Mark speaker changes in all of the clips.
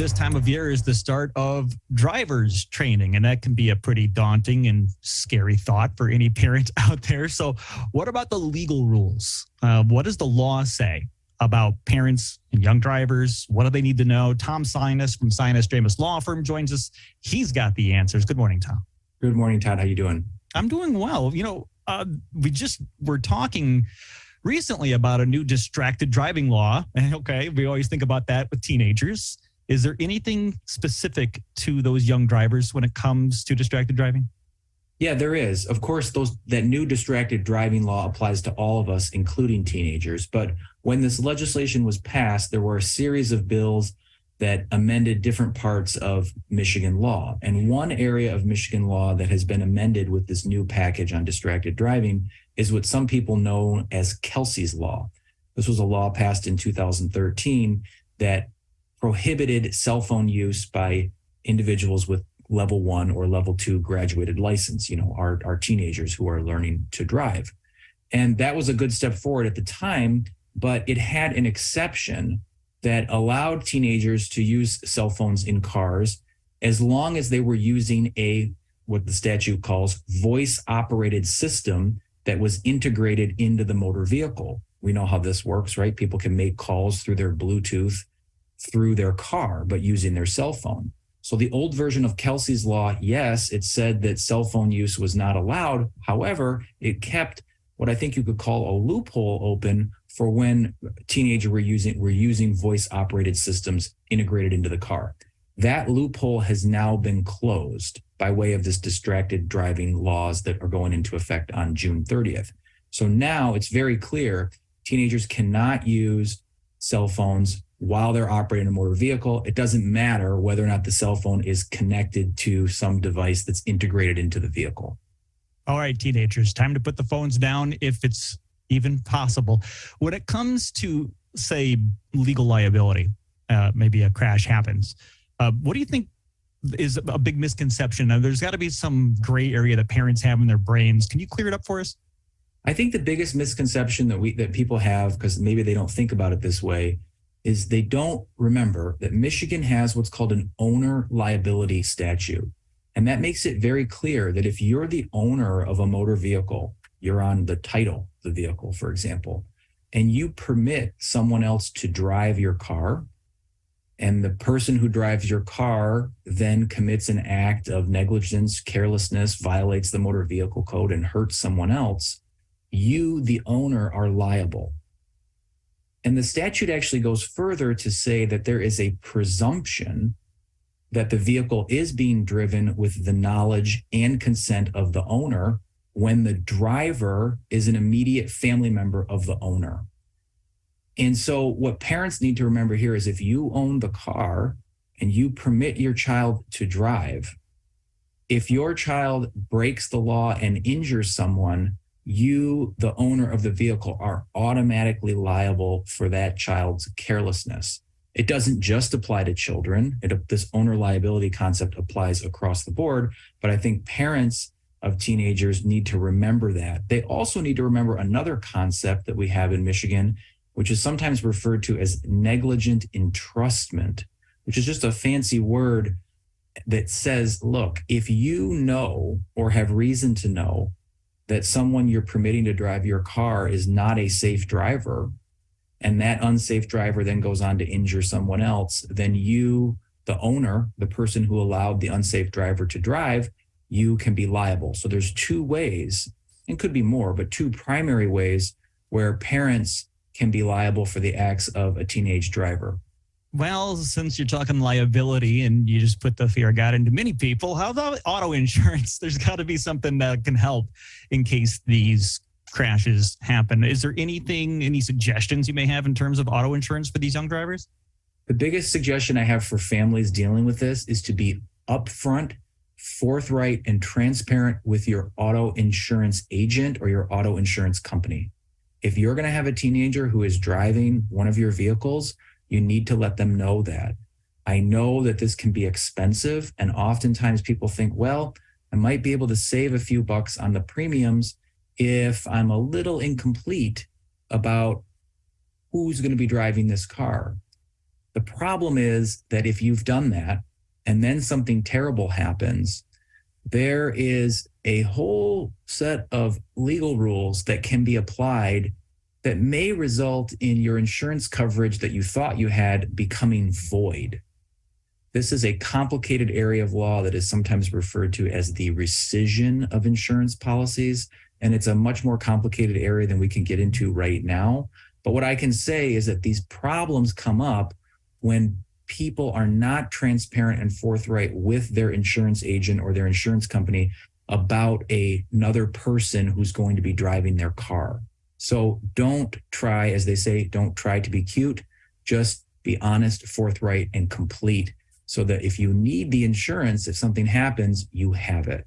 Speaker 1: this time of year is the start of driver's training, and that can be a pretty daunting and scary thought for any parent out there. So what about the legal rules? What does the law say about parents and young drivers? What do they need to know? Tom Sinas from Sinas Dramus Law Firm joins us. He's got the answers. Good morning, Tom.
Speaker 2: Good morning, Todd. How you doing?
Speaker 1: I'm doing well. We just were talking recently about a new distracted driving law. And okay, we always think about that with teenagers. Is there anything specific to those young drivers when it comes to distracted driving?
Speaker 2: Yeah, there is. Of course, that new distracted driving law applies to all of us, including teenagers. But when this legislation was passed, there were a series of bills that amended different parts of Michigan law. And one area of Michigan law that has been amended with this new package on distracted driving is what some people know as Kelsey's Law. This was a law passed in 2013 that prohibited cell phone use by individuals with level 1 or level 2 graduated license, our teenagers who are learning to drive. And that was a good step forward at the time, but it had an exception that allowed teenagers to use cell phones in cars as long as they were using what the statute calls voice operated system that was integrated into the motor vehicle. We know how this works, right? People can make calls through their Bluetooth through their car, but using their cell phone. So the old version of Kelsey's Law, yes, it said that cell phone use was not allowed. However, it kept what I think you could call a loophole open for when teenagers were using voice operated systems integrated into the car. That loophole has now been closed by way of this distracted driving laws that are going into effect on June 30th. So now it's very clear teenagers cannot use cell phones while they're operating a motor vehicle. It doesn't matter whether or not the cell phone is connected to some device that's integrated into the vehicle.
Speaker 1: All right, teenagers, time to put the phones down if it's even possible. When it comes to, say, legal liability, maybe a crash happens, what do you think is a big misconception? Now, there's got to be some gray area that parents have in their brains. Can you clear it up for us?
Speaker 2: I think the biggest misconception that people have, because maybe they don't think about it this way, is they don't remember that Michigan has what's called an owner liability statute. And that makes it very clear that if you're the owner of a motor vehicle, you're on the title of the vehicle, for example, and you permit someone else to drive your car, and the person who drives your car then commits an act of negligence, carelessness, violates the motor vehicle code, and hurts someone else, you, the owner, are liable. And the statute actually goes further to say that there is a presumption that the vehicle is being driven with the knowledge and consent of the owner when the driver is an immediate family member of the owner. And so what parents need to remember here is if you own the car and you permit your child to drive, if your child breaks the law and injures someone, you, the owner of the vehicle, are automatically liable for that child's carelessness. It doesn't just apply to children. This owner liability concept applies across the board, but I think parents of teenagers need to remember that. They also need to remember another concept that we have in Michigan, which is sometimes referred to as negligent entrustment, which is just a fancy word that says, look, if you know or have reason to know that someone you're permitting to drive your car is not a safe driver, and that unsafe driver then goes on to injure someone else, then you, the owner, the person who allowed the unsafe driver to drive, you can be liable. So there's two ways, and could be more, but two primary ways where parents can be liable for the acts of a teenage driver.
Speaker 1: Well, since you're talking liability and you just put the fear of God into many people, how about auto insurance? There's got to be something that can help in case these crashes happen. Is there any suggestions you may have in terms of auto insurance for these young drivers?
Speaker 2: The biggest suggestion I have for families dealing with this is to be upfront, forthright, and transparent with your auto insurance agent or your auto insurance company. If you're going to have a teenager who is driving one of your vehicles, you need to let them know that. I know that this can be expensive, and oftentimes people think, well, I might be able to save a few bucks on the premiums if I'm a little incomplete about who's going to be driving this car. The problem is that if you've done that and then something terrible happens, there is a whole set of legal rules that can be applied that may result in your insurance coverage that you thought you had becoming void. This is a complicated area of law that is sometimes referred to as the rescission of insurance policies. And it's a much more complicated area than we can get into right now. But what I can say is that these problems come up when people are not transparent and forthright with their insurance agent or their insurance company about another person who's going to be driving their car. So don't try, as they say, don't try to be cute. Just be honest, forthright, and complete so that if you need the insurance, if something happens, you have it.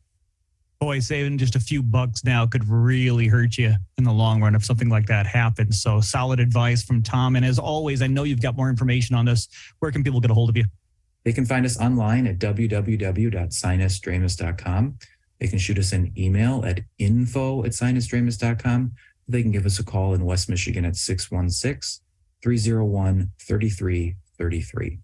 Speaker 1: Boy, saving just a few bucks now could really hurt you in the long run if something like that happens. So solid advice from Tom. And as always, I know you've got more information on this. Where can people get a hold of you?
Speaker 2: They can find us online at www.sinusdramus.com. They can shoot us an email at info@sinusdramus.com. They can give us a call in West Michigan at 616-301-3333.